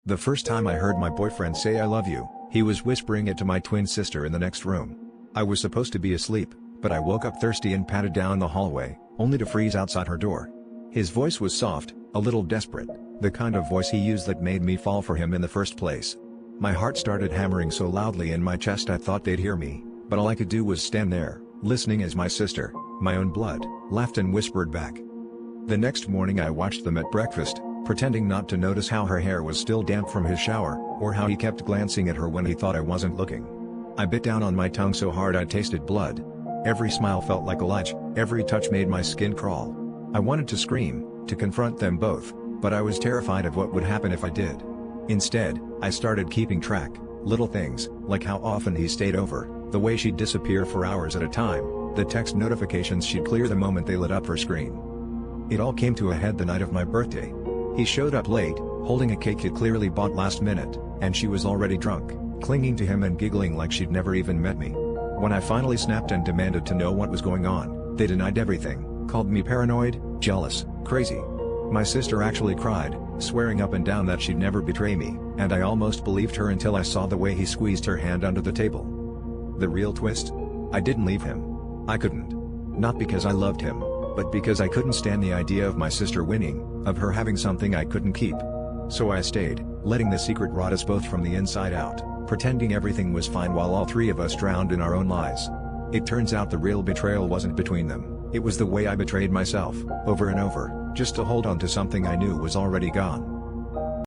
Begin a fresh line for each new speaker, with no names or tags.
The first time I heard my boyfriend say I love you, he was whispering it to my twin sister in the next room. I was supposed to be asleep, but I woke up thirsty and padded down the hallway, only to freeze outside her door. His voice was soft, a little desperate, the kind of voice he used that made me fall for him in the first place. My heart started hammering so loudly in my chest I thought they'd hear me, but all I could do was stand there, listening as my sister, my own blood, laughed and whispered back. The next morning I watched them at breakfast, pretending not to notice how her hair was still damp from his shower, or how he kept glancing at her when he thought I wasn't looking. I bit down on my tongue so hard I tasted blood. Every smile felt like a lunch, every touch made my skin crawl. I wanted to scream, to confront them both, but I was terrified of what would happen if I did. Instead, I started keeping track, little things, like how often he stayed over, the way she'd disappear for hours at a time, the text notifications she'd clear the moment they lit up her screen. It all came to a head the night of my birthday. He showed up late, holding a cake he'd clearly bought last minute, and she was already drunk, clinging to him and giggling like she'd never even met me. When I finally snapped and demanded to know what was going on, they denied everything, called me paranoid, jealous, crazy. My sister actually cried, swearing up and down that she'd never betray me, and I almost believed her until I saw the way he squeezed her hand under the table. The real twist? I didn't leave him. I couldn't. Not because I loved him, but because I couldn't stand the idea of my sister winning, of her having something I couldn't keep. So I stayed, letting the secret rot us both from the inside out, pretending everything was fine while all three of us drowned in our own lies. It turns out the real betrayal wasn't between them, it was the way I betrayed myself, over and over, just to hold on to something I knew was already gone.